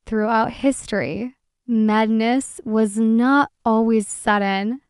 Throughout history, madness was not always sudden.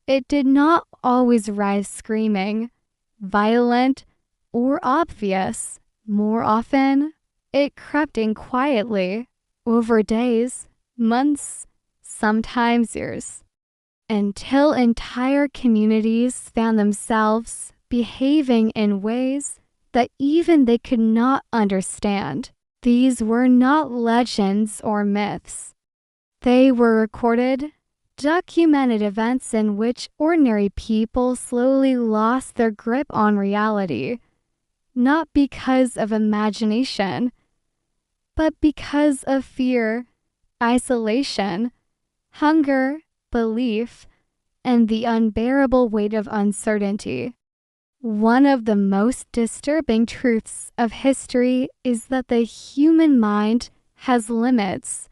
It did not always rise screaming, violent, or obvious. More often, it crept in quietly, over days, months, sometimes years, until entire communities found themselves behaving in ways that even they could not understand. These were not legends or myths. They were recorded, documented events in which ordinary people slowly lost their grip on reality, not because of imagination, but because of fear, isolation, hunger, belief, and the unbearable weight of uncertainty. One of the most disturbing truths of history is that the human mind has limits,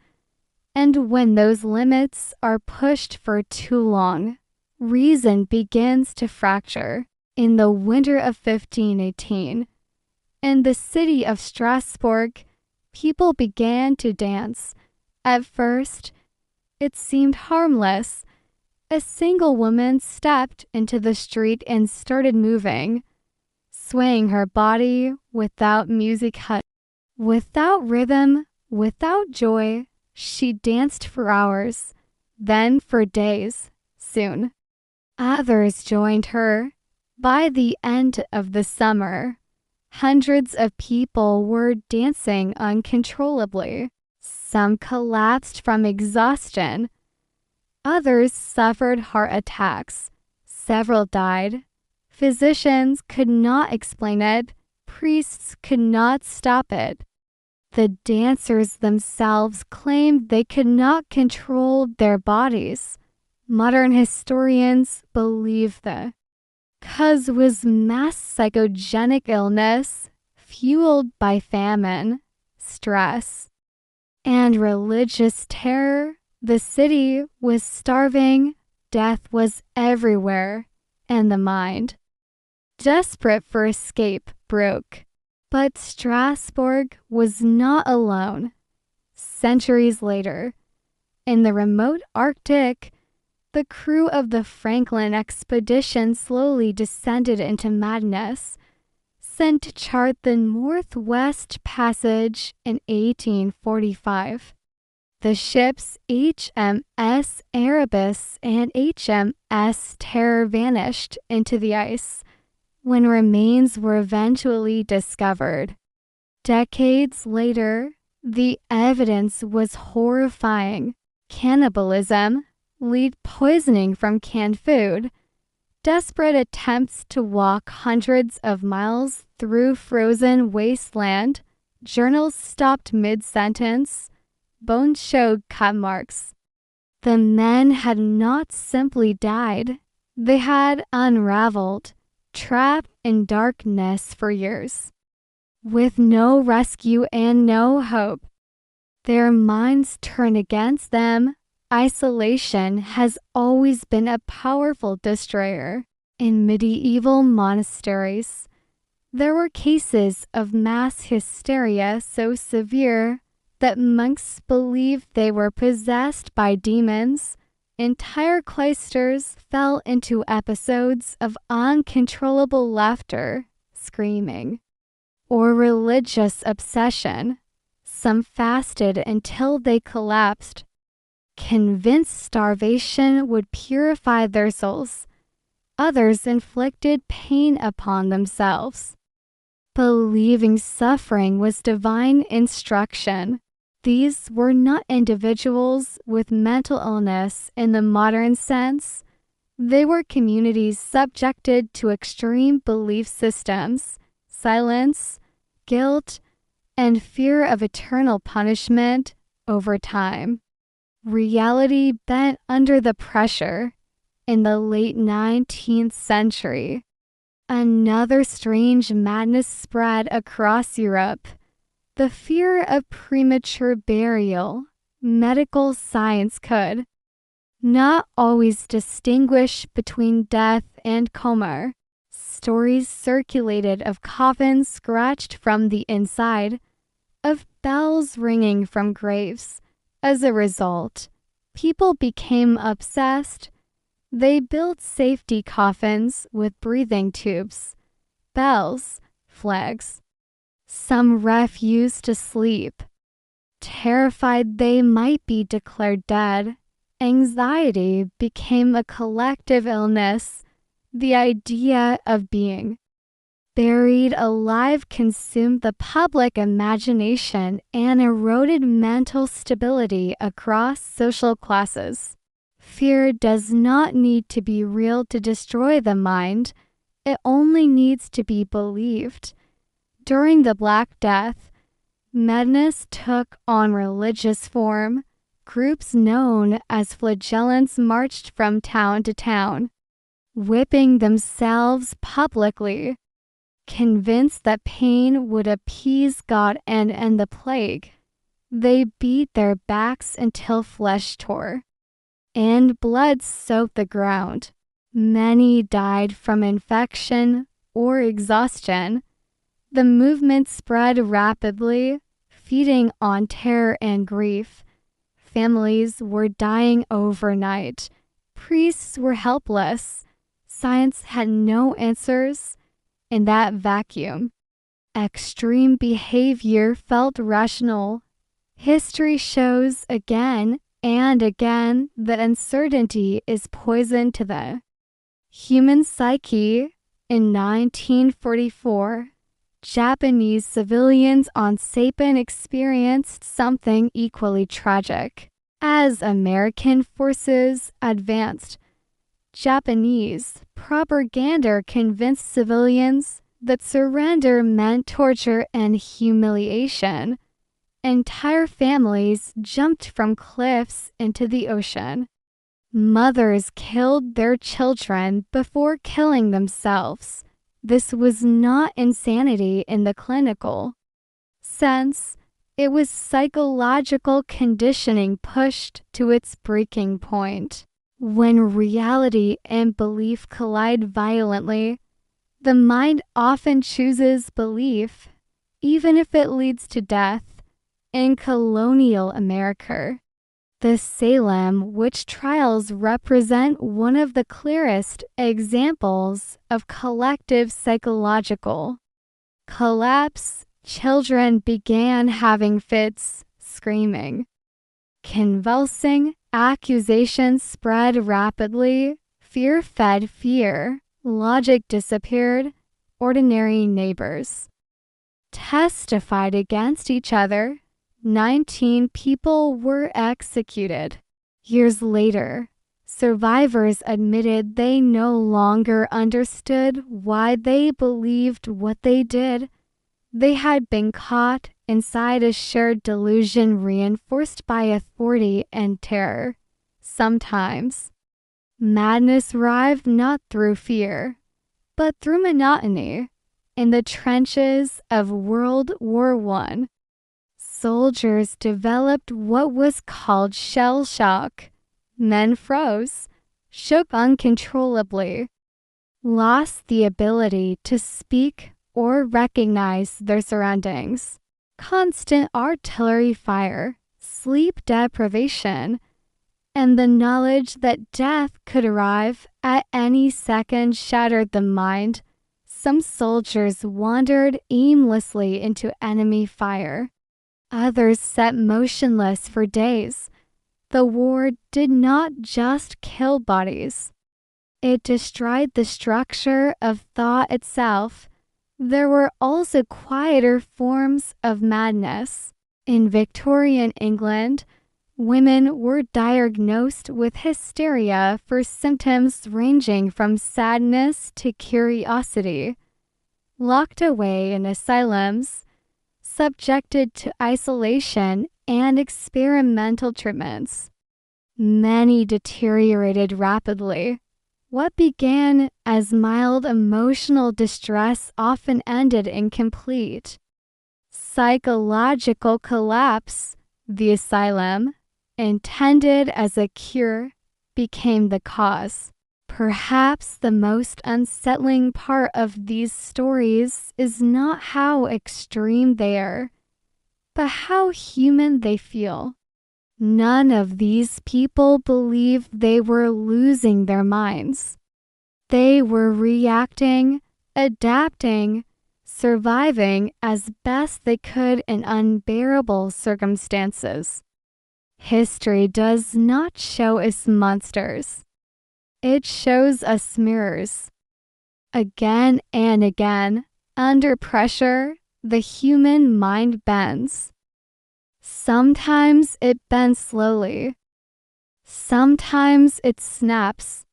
and when those limits are pushed for too long, reason begins to fracture. In the winter of 1518, in the city of Strasbourg, people began to dance. At first, it seemed harmless. A single woman stepped into the street and started moving, swaying her body without music, without rhythm, without joy. She danced for hours, then for days. Soon, others joined her. By the end of the summer, hundreds of people were dancing uncontrollably. Some collapsed from exhaustion. Others suffered heart attacks. Several died. Physicians could not explain it. Priests could not stop it. The dancers themselves claimed they could not control their bodies. Modern historians believe the cause was mass psychogenic illness fueled by famine, stress, and religious terror. The city was starving, death was everywhere, and the mind, desperate for escape, broke. But Strasbourg was not alone. Centuries later, in the remote Arctic, the crew of the Franklin expedition slowly descended into madness, sent to chart the Northwest Passage in 1845. The ships HMS Erebus and HMS Terror vanished into the ice when remains were eventually discovered. Decades later, the evidence was horrifying. Cannibalism, lead poisoning from canned food, desperate attempts to walk hundreds of miles through frozen wasteland, journals stopped mid-sentence, bones showed cut marks. The men had not simply died, they had unraveled, trapped in darkness for years, with no rescue and no hope. Their minds turned against them. Isolation has always been a powerful destroyer. In medieval monasteries, there were cases of mass hysteria so severe that monks believed they were possessed by demons. Entire cloisters fell into episodes of uncontrollable laughter, screaming, or religious obsession. Some fasted until they collapsed, convinced starvation would purify their souls. Others inflicted pain upon themselves, believing suffering was divine instruction. These were not individuals with mental illness in the modern sense. They were communities subjected to extreme belief systems, silence, guilt, and fear of eternal punishment over time. Reality bent under the pressure. In the late 19th century, another strange madness spread across Europe. The fear of premature burial. Medical science could not always distinguish between death and coma. Stories circulated of coffins scratched from the inside, of bells ringing from graves. As a result, people became obsessed. They built safety coffins with breathing tubes, bells, flags. Some refused to sleep, terrified they might be declared dead. Anxiety became a collective illness. The idea of being buried alive consumed the public imagination and eroded mental stability across social classes. Fear does not need to be real to destroy the mind. It only needs to be believed. During the Black Death, madness took on religious form. Groups known as flagellants marched from town to town, whipping themselves publicly, convinced that pain would appease God and end the plague. They beat their backs until flesh tore, and blood soaked the ground. Many died from infection or exhaustion. The movement spread rapidly, feeding on terror and grief. Families were dying overnight. Priests were helpless. Science had no answers. In that vacuum, extreme behavior felt rational. History shows again and again that uncertainty is poison to the human psyche. In 1944, Japanese civilians on Saipan experienced something equally tragic. As American forces advanced, Japanese propaganda convinced civilians that surrender meant torture and humiliation. Entire families jumped from cliffs into the ocean. Mothers killed their children before killing themselves. This was not insanity in the clinical sense. It was psychological conditioning pushed to its breaking point. When reality and belief collide violently, the mind often chooses belief, even if it leads to death. In colonial America, the Salem witch trials represent one of the clearest examples of collective psychological collapse. Children began having fits, screaming, convulsing. Accusations spread rapidly. Fear fed fear. Logic disappeared. Ordinary neighbors testified against each other. 19 people were executed. Years later, survivors admitted they no longer understood why they believed what they did. They had been caught inside a shared delusion reinforced by authority and terror. Sometimes, madness arrived not through fear, but through monotony. In the trenches of World War I, soldiers developed what was called shell shock. Men froze, shook uncontrollably, lost the ability to speak or recognize their surroundings. Constant artillery fire, sleep deprivation, and the knowledge that death could arrive at any second shattered the mind. Some soldiers wandered aimlessly into enemy fire. Others sat motionless for days. The war did not just kill bodies. It destroyed the structure of thought itself. There were also quieter forms of madness. In Victorian England, women were diagnosed with hysteria for symptoms ranging from sadness to curiosity, locked away in asylums, subjected to isolation and experimental treatments. Many deteriorated rapidly. What began as mild emotional distress often ended in complete psychological collapse. The asylum, intended as a cure, became the cause. Perhaps the most unsettling part of these stories is not how extreme they are, but how human they feel. None of these people believed they were losing their minds. They were reacting, adapting, surviving as best they could in unbearable circumstances. History does not show us monsters. It shows us mirrors. Again and again, under pressure, the human mind bends. Sometimes it bends slowly. Sometimes it snaps.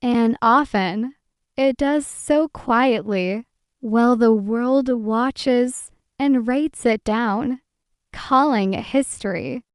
And often, it does so quietly while the world watches and writes it down, calling it history.